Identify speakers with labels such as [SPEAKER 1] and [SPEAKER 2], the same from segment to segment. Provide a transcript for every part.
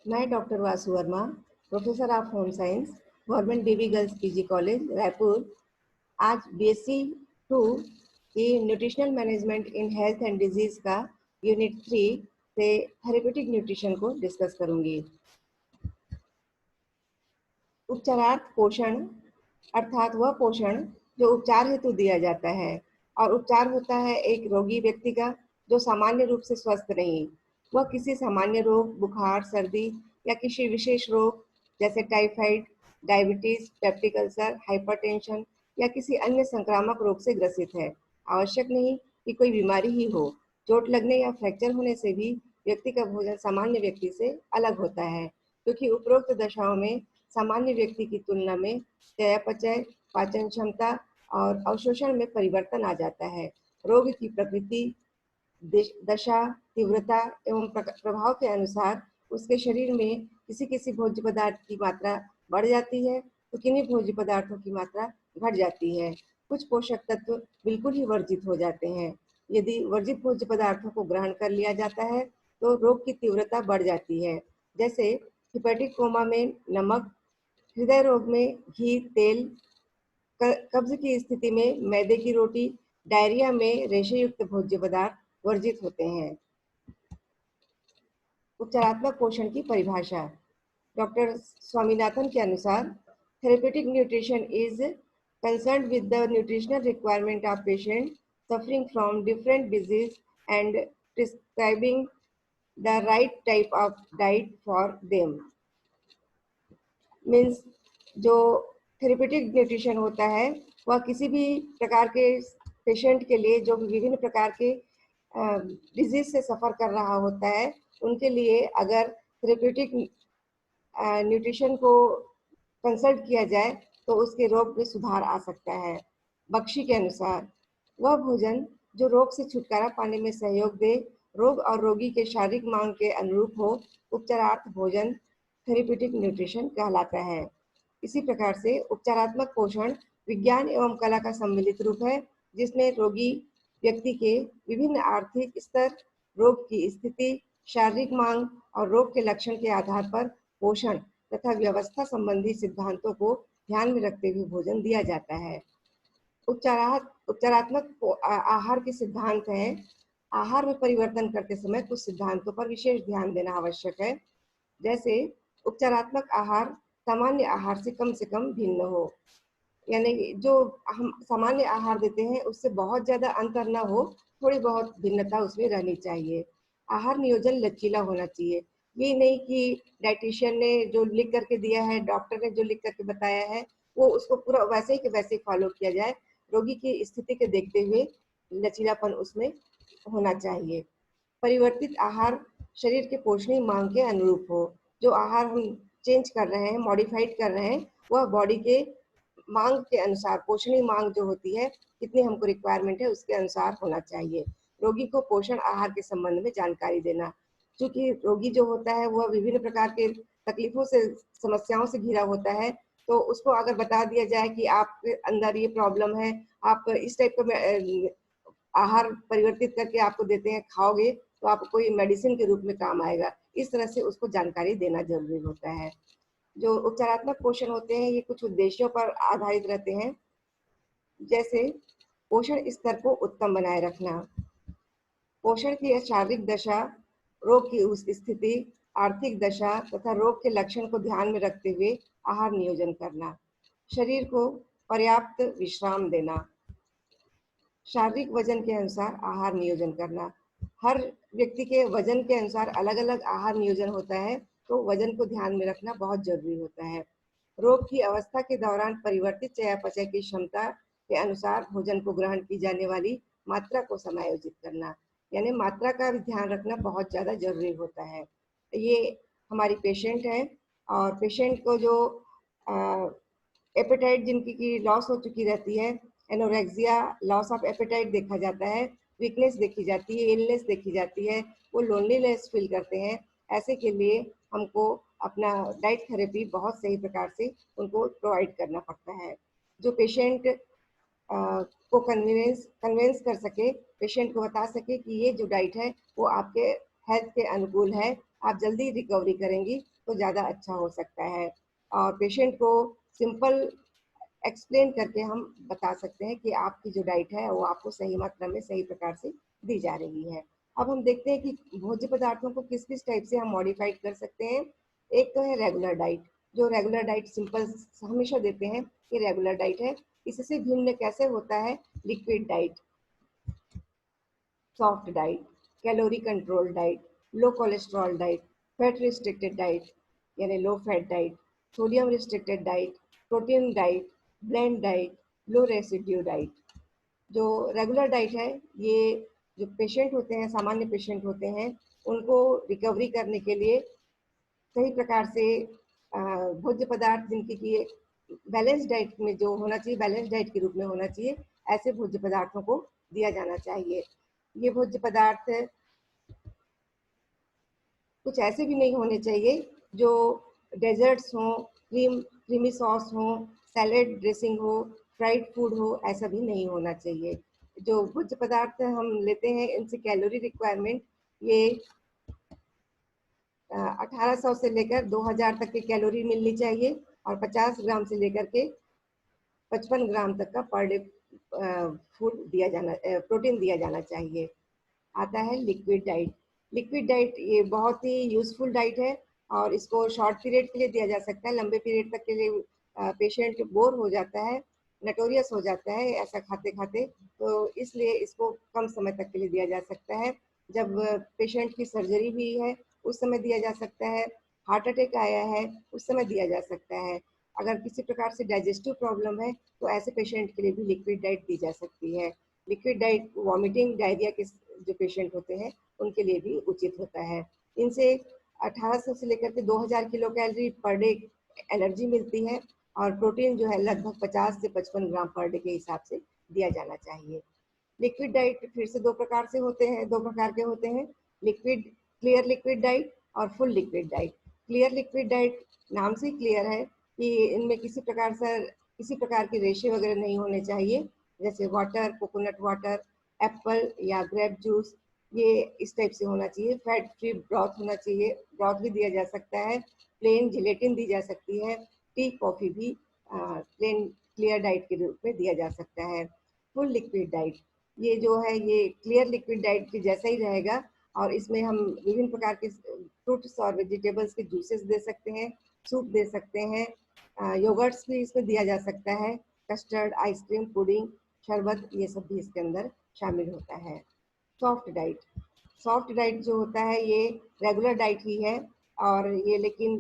[SPEAKER 1] मैं doctor Vasu Varma, professor of home science, government DV girls PG college Raipur, आज BSc 2 की nutritional management in health and disease का unit 3 से therapeutic nutrition को discuss करूंगी। उपचारार्थ पोषण अर्थात वह पोषण जो उपचार हेतु दिया जाता है, और उपचार होता है एक रोगी व्यक्ति का जो सामान्य रूप से स्वस्थ नहीं, वह किसी सामान्य रोग, बुखार, सर्दी या किसी विशेष रोग जैसे typhoid, diabetes, peptic ulcer, hypertension या किसी अन्य संक्रामक रोग से ग्रसित है। आवश्यक नहीं कि कोई बीमारी ही हो, चोट लगने या फ्रैक्चर होने से भी व्यक्ति का भोजन सामान्य व्यक्ति से अलग होता है, क्योंकि उपरोक्त दशाओं में सामान्य व्यक्ति की तुलना में चयापचय, पाचन क्षमता और अवशोषण में परिवर्तन आ जाता है। रोग की प्रकृति, दशा, तीव्रता एवं प्रभाव के अनुसार उसके शरीर में किसी किसी भोज्य पदार्थ की मात्रा बढ़ जाती है तो किन्हीं भोज्य पदार्थों की मात्रा घट जाती है। कुछ पोषक तत्व बिल्कुल ही वर्जित हो जाते हैं। यदि वर्जित भोज्य पदार्थों को ग्रहण कर लिया जाता है तो रोग की तीव्रता बढ़ जाती है। जैसे हिपेटिक कोमा में नमक, हृदय रोग में घी, तेल, कब्ज की स्थिति में मैदे की रोटी, डायरिया में रेशेयुक्त भोज्य पदार्थ वर्जित होते हैं। उपचारात्मक पोषण की परिभाषा। डॉक्टर स्वामीनाथन के अनुसार therapeutic nutrition is concerned with the nutritional requirement of patient suffering from different disease and prescribing the right type of diet for them. Means जो थेरेपेटिक न्यूट्रिशन होता है वह किसी भी प्रकार के पेशेंट के लिए जो विभिन्न प्रकार के डिजीज से सफ़र कर रहा होता है, उनके लिए अगर थेरेपेटिक न्यूट्रिशन को कंसल्ट किया जाए तो उसके रोग में सुधार आ सकता है। बख्शी के अनुसार वह भोजन जो रोग से छुटकारा पाने में सहयोग दे, रोग और रोगी के शारीरिक मांग के अनुरूप हो, उपचारार्थ भोजन थेरेपेटिक न्यूट्रिशन कहलाता है। इसी प्रकार से उपचारात्मक पोषण विज्ञान एवं कला का सम्मिलित रूप है, जिसमें रोगी व्यक्ति के विभिन्न आर्थिक स्तर, रोग की स्थिति, शारीरिक मांग और रोग के लक्षण के आधार पर पोषण तथा व्यवस्था संबंधी सिद्धांतों को ध्यान में रखते हुए भोजन दिया जाता है। उपचारात्मक आहार के सिद्धांत हैं। आहार में परिवर्तन करते समय कुछ सिद्धांतों पर विशेष ध्यान देना आवश्यक है। जैसे उपचारात्मक आहार सामान्य आहार से कम भिन्न हो, यानी जो हम सामान्य आहार देते हैं उससे बहुत ज़्यादा अंतर ना हो, थोड़ी बहुत भिन्नता उसमें रहनी चाहिए। आहार नियोजन लचीला होना चाहिए। ये नहीं कि डाइटिशियन ने जो लिख करके दिया है, डॉक्टर ने जो लिख करके बताया है, वो उसको पूरा वैसे ही के वैसे फॉलो किया जाए। रोगी की स्थिति के देखते हुए लचीलापन उसमें होना चाहिए। परिवर्तित आहार शरीर के पोषणीय मांग के अनुरूप हो। जो आहार हम चेंज कर रहे हैं, मॉडिफाइड कर रहे हैं, वह बॉडी के मांग के अनुसार, पोषणीय मांग जो होती है, कितनी हमको रिक्वायरमेंट है उसके अनुसार होना चाहिए। रोगी को पोषण आहार के संबंध में जानकारी देना। क्योंकि रोगी जो होता है वह विभिन्न प्रकार के तकलीफों से, समस्याओं से घिरा होता है, तो उसको अगर बता दिया जाए कि आपके अंदर ये प्रॉब्लम है, आप इस टाइप का आहार परिवर्तित करके आपको देते हैं, खाओगे तो आपको कोई मेडिसिन के रूप में काम आएगा। इस तरह से उसको जानकारी देना जरूरी होता है। जो उपचारात्मक पोषण होते हैं ये कुछ उद्देश्यों पर आधारित रहते हैं, जैसे पोषण स्तर को उत्तम बनाए रखना, पोषण की शारीरिक दशा, रोग की उस स्थिति, आर्थिक दशा तथा रोग के लक्षण को ध्यान में रखते हुए आहार नियोजन करना, शरीर को पर्याप्त विश्राम देना, शारीरिक वजन के अनुसार आहार नियोजन करना। हर व्यक्ति के वजन के अनुसार अलग अलग आहार नियोजन होता है, तो वजन को ध्यान में रखना बहुत जरूरी होता है। रोग की अवस्था के दौरान परिवर्तित चयापचय की क्षमता के अनुसार भोजन को ग्रहण की जाने वाली मात्रा को समायोजित करना, यानी मात्रा का भी ध्यान रखना बहुत ज़्यादा जरूरी होता है। ये हमारी पेशेंट है, और पेशेंट को जो एपेटाइट जिनकी की लॉस हो चुकी रहती है, एनोरेक्सिया, लॉस ऑफ एपेटाइट देखा जाता है, वीकनेस देखी जाती है, इलनेस देखी जाती है, वो लोनलीनेस फील करते हैं। ऐसे के लिए हमको अपना डाइट थेरेपी बहुत सही प्रकार से उनको प्रोवाइड करना पड़ता है, जो पेशेंट को कन्विंस कर सके, पेशेंट को बता सके कि ये जो डाइट है वो आपके हेल्थ के अनुकूल है, आप जल्दी रिकवरी करेंगी तो ज़्यादा अच्छा हो सकता है। और पेशेंट को सिंपल एक्सप्लेन करके हम बता सकते हैं कि आपकी जो डाइट है वो आपको सही मात्रा में सही प्रकार से दी जा रही है। अब हम देखते हैं कि भोज्य पदार्थों को किस किस टाइप से हम मॉडिफाइड कर सकते हैं। एक तो है रेगुलर डाइट, जो रेगुलर डाइट सिंपल हमेशा देते हैं, ये रेगुलर डाइट है। इससे भिन्न कैसे होता है liquid diet, soft diet, calorie control diet, low cholesterol diet, fat restricted diet यानी low fat diet, sodium restricted diet, protein diet, blend diet, low residue diet. जो रेगुलर डाइट है, ये जो पेशेंट होते हैं, सामान्य पेशेंट होते हैं, उनको रिकवरी करने के लिए सही प्रकार से भोज्य पदार्थ जिनकी की बैलेंस डाइट में जो होना चाहिए, बैलेंस डाइट के रूप में होना चाहिए, ऐसे भोज्य पदार्थों को दिया जाना चाहिए। ये भोज्य पदार्थ कुछ ऐसे भी नहीं होने चाहिए जो डेजर्ट्स हों, क्रीमी सॉस हो, सैलेड ड्रेसिंग हो, फ्राइड फूड हो, ऐसा भी नहीं होना चाहिए। जो भोज्य पदार्थ हम लेते हैं इनसे कैलोरी रिक्वायरमेंट ये 1800 से लेकर 2000 तक की कैलोरी मिलनी चाहिए और 50 ग्राम से लेकर के 55 ग्राम तक का पर डे फूड दिया जाना, प्रोटीन दिया जाना चाहिए। आता है लिक्विड डाइट। लिक्विड डाइट ये बहुत ही यूजफुल डाइट है और इसको शॉर्ट पीरियड के लिए दिया जा सकता है, लंबे पीरियड तक के लिए पेशेंट बोर हो जाता है, नटोरियस हो जाता है ऐसा खाते खाते, तो इसलिए इसको कम समय तक के लिए दिया जा सकता है। जब पेशेंट की सर्जरी हुई है उस समय दिया जा सकता है, हार्ट अटैक आया है उस समय दिया जा सकता है, अगर किसी प्रकार से डाइजेस्टिव प्रॉब्लम है तो ऐसे पेशेंट के लिए भी लिक्विड डाइट दी जा सकती है। लिक्विड डाइट वॉमिटिंग डायरिया के जो पेशेंट होते हैं उनके लिए भी उचित होता है। इनसे 1800 से लेकर के 2000 kilo calorie per day energy मिलती है और प्रोटीन जो है लगभग 50 से 55 ग्राम पर डे के हिसाब से दिया जाना चाहिए। लिक्विड डाइट फिर से दो प्रकार से होते हैं, दो प्रकार के होते हैं, लिक्विड क्लियर लिक्विड डाइट और full liquid diet. Clear liquid diet नाम से क्लियर है कि इनमें किसी प्रकार के रेशे वगैरह नहीं होने चाहिए, जैसे वाटर, कोकोनट वाटर, एप्पल या ग्रेप जूस, ये इस टाइप से होना चाहिए। फैट फ्री ब्रॉथ होना चाहिए, ब्रॉथ भी दिया जा सकता है, प्लेन जिलेटिन दी जा सकती है, टी कॉफ़ी भी प्लेन क्लियर डाइट के रूप में दिया जा सकता है। फुल लिक्विड डाइट ये जो है ये क्लियर लिक्विड डाइट के जैसा ही रहेगा और इसमें हम विभिन्न प्रकार के फ्रूट्स और वेजिटेबल्स के जूसेस दे सकते हैं, सूप दे सकते हैं, योगर्ट्स भी इसमें दिया जा सकता है, कस्टर्ड, आइसक्रीम, पुडिंग, शरबत, ये सब भी इसके अंदर शामिल होता है। सॉफ्ट डाइट, सॉफ्ट डाइट जो होता है ये रेगुलर डाइट ही है और ये लेकिन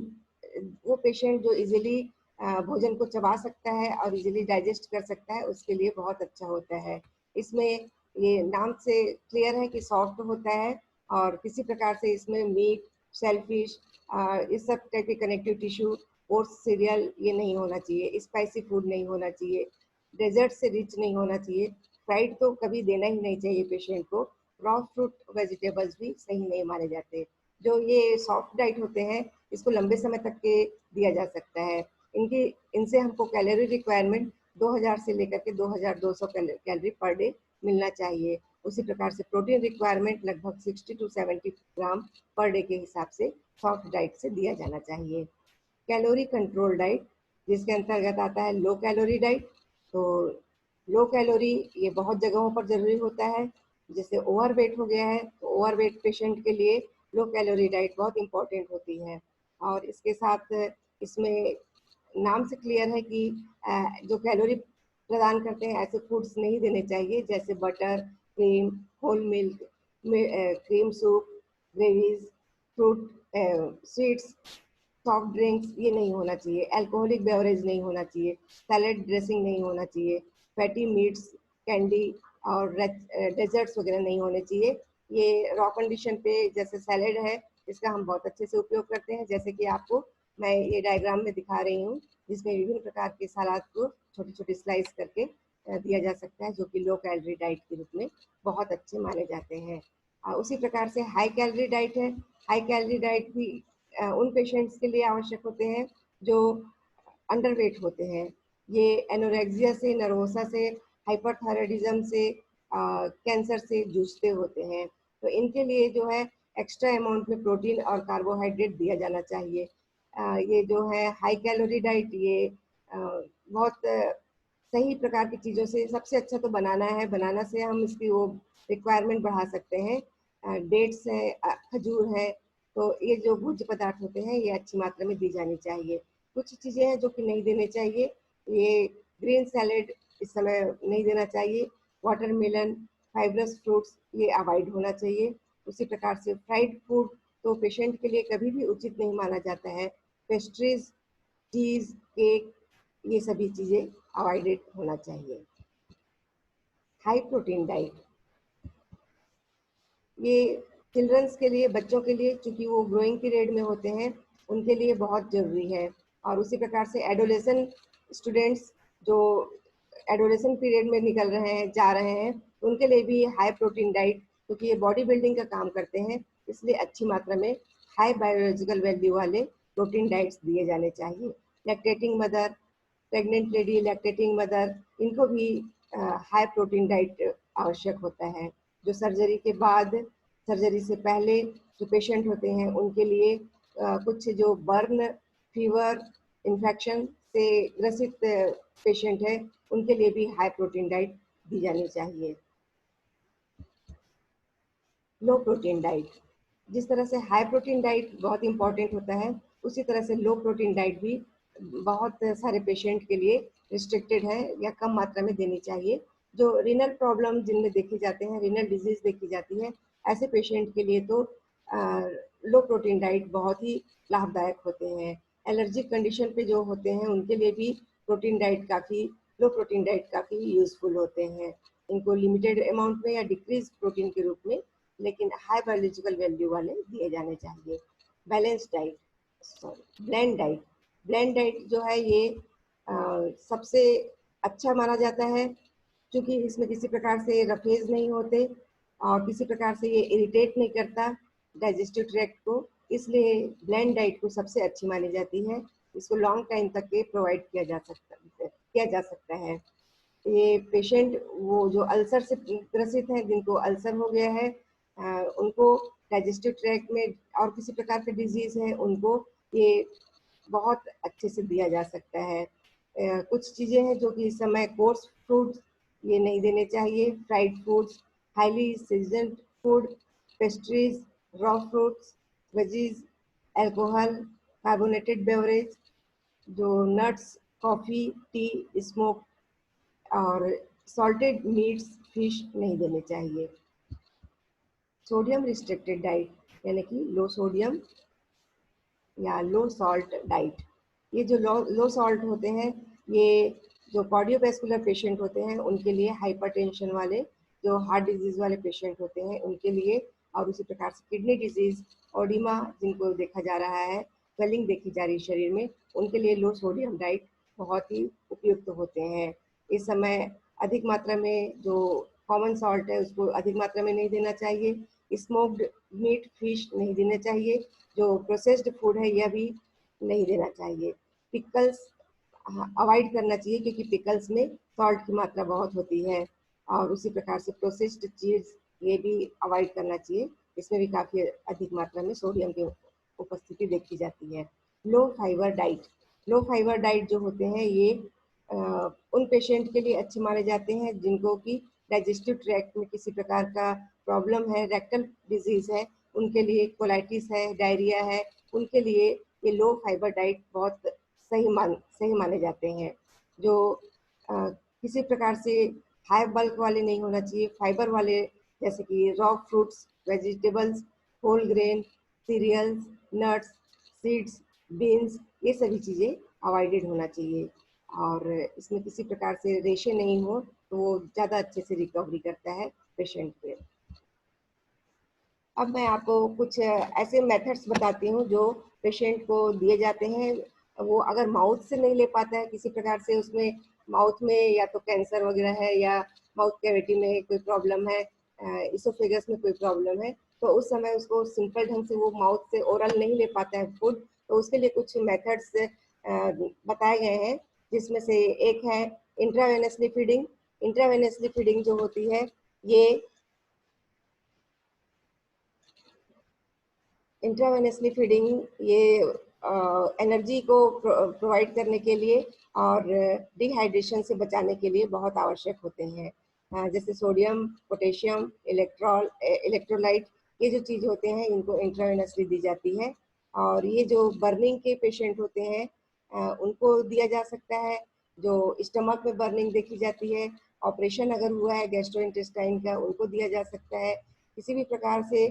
[SPEAKER 1] वो पेशेंट जो इजीली भोजन को चबा सकता है और इजीली डाइजेस्ट कर सकता है उसके लिए बहुत अच्छा होता है। इसमें ये नाम से क्लियर है कि सॉफ्ट होता है और किसी प्रकार से इसमें मीट, शेलफिश, इस सब टाइप के कनेक्टिव टिश्यू, ओट्स, सीरियल ये नहीं होना चाहिए, स्पाइसी फूड नहीं होना चाहिए, डेजर्ट से रिच नहीं होना चाहिए, फ्राइड तो कभी देना ही नहीं चाहिए पेशेंट को, रॉ फ्रूट वेजिटेबल्स भी सही नहीं माने जाते। जो ये सॉफ्ट डाइट होते हैं इसको लंबे समय तक के दिया जा सकता है। इनकी इनसे हमको कैलोरी रिक्वायरमेंट 2000 से लेकर के 2200 कैलोरी पर डे मिलना चाहिए। उसी प्रकार से प्रोटीन रिक्वायरमेंट लगभग 60 टू 70 ग्राम पर डे के हिसाब से सॉफ्ट डाइट से दिया जाना चाहिए। कैलोरी कंट्रोल डाइट जिसके अंतर्गत आता है लो कैलोरी डाइट, तो लो कैलोरी ये बहुत जगहों पर ज़रूरी होता है, जैसे ओवरवेट हो गया है तो ओवरवेट पेशेंट के लिए लो कैलोरी डाइट बहुत इम्पोर्टेंट होती है। और इसके साथ इसमें नाम से क्लियर है कि जो कैलोरी प्रदान करते हैं ऐसे फूड्स नहीं देने चाहिए, जैसे butter, cream, whole milk, cream soup, gravies, fruit, sweets, soft drinks ये नहीं होना चाहिए, अल्कोहलिक बेवरेज नहीं होना चाहिए, सैलेड ड्रेसिंग नहीं होना चाहिए, फैटी मीट्स, कैंडी और डेजर्ट्स वगैरह नहीं होने चाहिए। ये रॉ कंडीशन पे जैसे सैलेड है इसका हम बहुत अच्छे से उपयोग करते हैं, जैसे कि आपको मैं ये डायग्राम में दिखा रही हूँ, जिसमें विभिन्न प्रकार के सलाद को छोटी छोटी स्लाइस करके दिया जा सकता है, जो कि लो कैलोरी डाइट के रूप में बहुत अच्छे माने जाते हैं। उसी प्रकार से हाई कैलोरी डाइट है। हाई कैलोरी डाइट भी उन पेशेंट्स के लिए आवश्यक होते हैं जो अंडरवेट होते हैं। ये एनोरेक्सिया से, नर्वोसा से, हाइपरथायराइडिज्म से, कैंसर से जूझते होते हैं, तो इनके लिए जो है एक्स्ट्रा अमाउंट में प्रोटीन और कार्बोहाइड्रेट दिया जाना चाहिए। ये जो है हाई कैलोरी डाइट, ये बहुत सही प्रकार की चीज़ों से सबसे अच्छा तो बनाना है। बनाना से हम इसकी वो रिक्वायरमेंट बढ़ा सकते हैं। डेट्स है, खजूर है, तो ये जो भोज्य पदार्थ होते हैं ये अच्छी मात्रा में दी जानी चाहिए। कुछ चीज़ें हैं जो कि नहीं देने चाहिए, ये ग्रीन सैलेड इस समय नहीं देना चाहिए। वाटरमेलन, फाइब्रस फ्रूट्स ये अवॉइड होना चाहिए। उसी प्रकार से फ्राइड फूड तो पेशेंट के लिए कभी भी उचित नहीं माना जाता है। पेस्ट्रीज, चीज़, केक, ये सभी चीज़ें अवॉइडेड होना चाहिए। हाई प्रोटीन डाइट, ये चिल्ड्रंस के लिए, बच्चों के लिए, चूंकि वो ग्रोइंग पीरियड में होते हैं, उनके लिए बहुत ज़रूरी है। और उसी प्रकार से एडोलेसेंट स्टूडेंट्स जो एडोलेसेंट पीरियड में निकल रहे हैं, जा रहे हैं, उनके लिए भी हाई प्रोटीन डाइट, क्योंकि ये बॉडी बिल्डिंग का काम करते हैं, इसलिए अच्छी मात्रा में हाई बायोलॉजिकल वैल्यू वाले प्रोटीन डाइट्स दिए जाने चाहिए। Lactating mother, pregnant lady, lactating mother, इनको भी हाई प्रोटीन डाइट आवश्यक होता है। जो सर्जरी के बाद, सर्जरी से पहले जो पेशेंट होते हैं, उनके लिए कुछ जो बर्न, फीवर, इन्फेक्शन से ग्रसित पेशेंट है, उनके लिए भी हाई प्रोटीन डाइट दी जानी चाहिए। लो प्रोटीन डाइट, जिस तरह से हाई प्रोटीन डाइट बहुत इंपॉर्टेंट होता है, उसी तरह से लो प्रोटीन डाइट भी बहुत सारे पेशेंट के लिए रिस्ट्रिक्टेड है या कम मात्रा में देनी चाहिए। जो रीनल प्रॉब्लम जिनमें देखे जाते हैं, रीनल डिजीज देखी जाती है, ऐसे पेशेंट के लिए तो लो प्रोटीन डाइट बहुत ही लाभदायक होते हैं। एलर्जिक कंडीशन पे जो होते हैं, उनके लिए भी प्रोटीन डाइट काफ़ी, लो प्रोटीन डाइट काफ़ी यूजफुल होते हैं। इनको लिमिटेड अमाउंट में या डिक्रीज प्रोटीन के रूप में, लेकिन हाई बायोलॉजिकल वैल्यू वाले दिए जाने चाहिए। Balance diet, sorry, blend diet, blend diet जो है ये सबसे अच्छा माना जाता है, क्योंकि इसमें किसी प्रकार से रफेज नहीं होते और किसी प्रकार से ये इरिटेट नहीं करता डाइजेस्टिव ट्रैक्ट को, इसलिए ब्लेंड डाइट को सबसे अच्छी मानी जाती है। इसको लॉन्ग टाइम तक के प्रोवाइड किया जा सकता है। ये पेशेंट वो जो अल्सर से ग्रसित हैं, जिनको अल्सर हो गया है, उनको डाइजेस्टिव ट्रैक्ट में और किसी प्रकार के डिजीज है, उनको ये बहुत अच्छे से दिया जा सकता है। कुछ चीज़ें हैं जो कि इस समय कोर्स फूड्स ये नहीं देने चाहिए। Fried foods, highly seasoned food, pastries, raw fruits, veggies, alcohol, carbonated beverage, जो नट्स, कॉफ़ी, टी, स्मोक और सॉल्टेड मीट्स, फिश नहीं देने चाहिए। सोडियम रिस्ट्रिक्टेड डाइट यानी कि लो सोडियम या लो सॉल्ट डाइट, ये जो लो सॉल्ट होते हैं, ये जो कार्डियोवैस्कुलर पेशेंट होते हैं उनके लिए, हाइपरटेंशन वाले, जो हार्ट डिजीज वाले पेशेंट होते हैं उनके लिए, और उसी प्रकार से किडनी डिजीज, ओडिमा जिनको देखा जा रहा है, स्वेलिंग देखी जा रही है शरीर में, उनके लिए लो सोडियम डाइट बहुत ही उपयुक्त होते हैं। इस समय अधिक मात्रा में जो कॉमन सॉल्ट है उसको अधिक मात्रा में नहीं देना चाहिए। स्मोक्ड मीट, फिश नहीं देना चाहिए। जो प्रोसेस्ड फूड है यह भी नहीं देना चाहिए। पिकल्स अवॉइड करना चाहिए, क्योंकि पिकल्स में सॉल्ट की मात्रा बहुत होती है। और उसी प्रकार से प्रोसेस्ड चीज ये भी अवॉइड करना चाहिए, इसमें भी काफ़ी अधिक मात्रा में सोडियम की उपस्थिति देखी जाती है। लो फाइबर डाइट, लो फाइबर डाइट जो होते हैं ये उन पेशेंट के लिए अच्छे माने जाते हैं जिनको कि डाइजेस्टिव ट्रैक्ट में किसी प्रकार का प्रॉब्लम है, रेक्टल डिजीज है, उनके लिए कोलाइटिस है, डायरिया है, उनके लिए ये लो फाइबर डाइट बहुत सही माने जाते हैं। जो किसी प्रकार से हाई बल्क वाले नहीं होना चाहिए, फाइबर वाले, जैसे कि raw fruits, vegetables, whole grain, cereals, nuts, seeds, beans, ये सभी चीज़ें अवॉइडेड होना चाहिए। और इसमें किसी प्रकार से रेशे नहीं हो तो वो ज़्यादा अच्छे से रिकवरी करता है पेशेंट पे। अब मैं आपको कुछ ऐसे मेथड्स बताती हूँ जो पेशेंट को दिए जाते हैं। वो अगर माउथ से नहीं ले पाता है, किसी प्रकार से उसमें माउथ में या तो कैंसर वगैरह है या माउथ कैविटी में कोई प्रॉब्लम है, इसोफेगस में कोई प्रॉब्लम है, तो उस समय उसको सिंपल ढंग से वो माउथ से ओरल नहीं ले पाता है फूड, तो उसके लिए कुछ मेथड्स बताए गए हैं, जिसमें से एक है इंट्रावेनसली फीडिंग। इंट्रावेनसली फीडिंग जो होती है, ये इंट्रावेनसली फीडिंग ये एनर्जी को प्रोवाइड करने के लिए और डिहाइड्रेशन से बचाने के लिए बहुत आवश्यक होते हैं। जैसे सोडियम, पोटेशियम, इलेक्ट्रोलाइट, ये जो चीज़ होते हैं इनको इंट्रावेनसली दी जाती है। और ये जो बर्निंग के पेशेंट होते हैं उनको दिया जा सकता है। जो स्टमक में बर्निंग देखी जाती है, ऑपरेशन अगर हुआ है गैस्ट्रोइंटेस्टाइन का, उनको दिया जा सकता है। किसी भी प्रकार से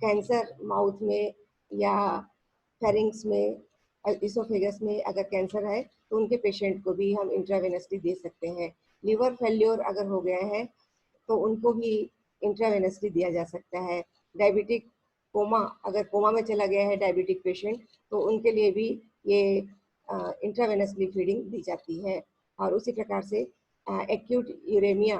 [SPEAKER 1] कैंसर माउथ में या फेरिंग्स में, इसोफेगस में अगर कैंसर है तो उनके पेशेंट को भी हम इंट्रावेनसली दे सकते हैं। लिवर फेल्योर अगर हो गया है तो उनको भी इंट्रावेनसली दिया जा सकता है। डायबिटिक कोमा, अगर कोमा में चला गया है डायबिटिक पेशेंट तो उनके लिए भी ये इंट्रावेनसली फीडिंग दी जाती है। और उसी प्रकार से एक्यूट यूरेमिया,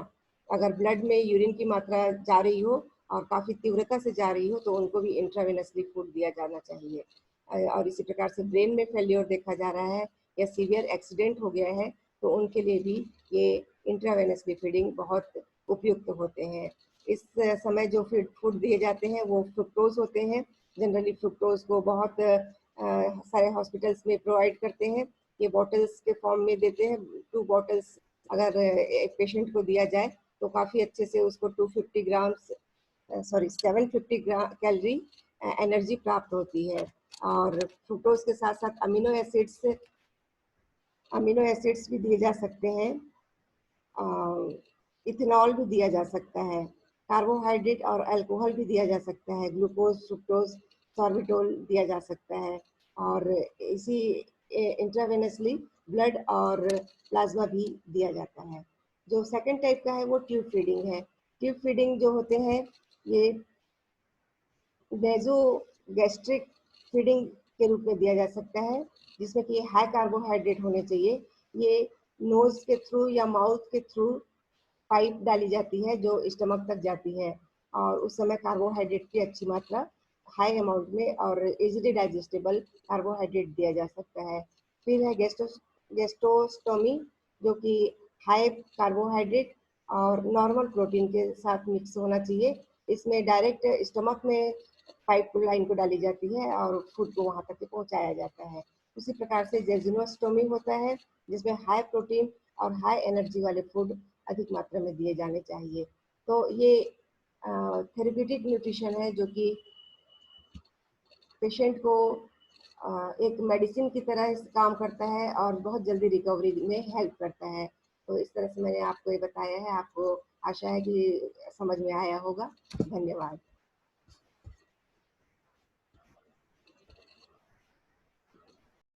[SPEAKER 1] अगर ब्लड में यूरिन की मात्रा जा रही हो और काफ़ी तीव्रता से जा रही हो तो उनको भी इंट्रावेनसली फूड दिया जाना चाहिए। और इसी प्रकार से ब्रेन में फेल्योर देखा जा रहा है या सीवियर एक्सीडेंट हो गया है तो उनके लिए भी ये इंट्रावेनसली फीडिंग बहुत उपयुक्त होते हैं। इस समय जो फूड दिए जाते हैं वो फ्रुक्टोज होते हैं। जनरली फ्रुक्टोज को बहुत सारे हॉस्पिटल्स में प्रोवाइड करते हैं। ये बॉटल्स के फॉर्म में देते हैं। 2 बॉटल्स अगर एक पेशेंट को दिया जाए तो काफ़ी अच्छे से उसको 250 ग्राम्स, सॉरी 750 कैलोरी एनर्जी प्राप्त होती है। और फ्रुक्टोज के साथ साथ अमीनो एसिड्स भी दिए जा सकते हैं। इथेनॉल भी दिया जा सकता है। कार्बोहाइड्रेट और अल्कोहल भी दिया जा सकता है। ग्लूकोज, फ्रुक्टोज, सॉर्बिटोल दिया जा सकता है। और इसी इंट्रावेनसली ब्लड और प्लाज्मा भी दिया जाता है। जो सेकंड टाइप का है वो ट्यूब फीडिंग है। ट्यूब फीडिंग जो होते हैं ये नेजो गैस्ट्रिक फीडिंग के रूप में दिया जा सकता है, जिसमें कि हाई कार्बोहाइड्रेट होने चाहिए। ये नोज के थ्रू या माउथ के थ्रू पाइप डाली जाती है जो स्टमक तक जाती है और उस समय कार्बोहाइड्रेट की अच्छी मात्रा हाई अमाउंट में और इजीली डाइजेस्टेबल कार्बोहाइड्रेट दिया जा सकता है। फिर है गेस्टोस्टोमी, जो कि हाई कार्बोहाइड्रेट और नॉर्मल प्रोटीन के साथ मिक्स होना चाहिए। इसमें डायरेक्ट स्टमक में पाइप लाइन को डाली जाती है और फूड को वहां तक पहुंचाया जाता है। उसी प्रकार से जेजुनोस्टोमी होता है, जिसमें हाई प्रोटीन और हाई एनर्जी वाले फूड अधिक मात्रा में दिए जाने चाहिए। तो ये थेरेप्यूटिक न्यूट्रिशन है जो कि पेशेंट को एक मेडिसिन की तरह काम करता है और बहुत जल्दी रिकवरी में हेल्प करता है। तो इस तरह से मैंने आपको ये बताया है। आपको आशा है कि समझ में आया होगा। धन्यवाद।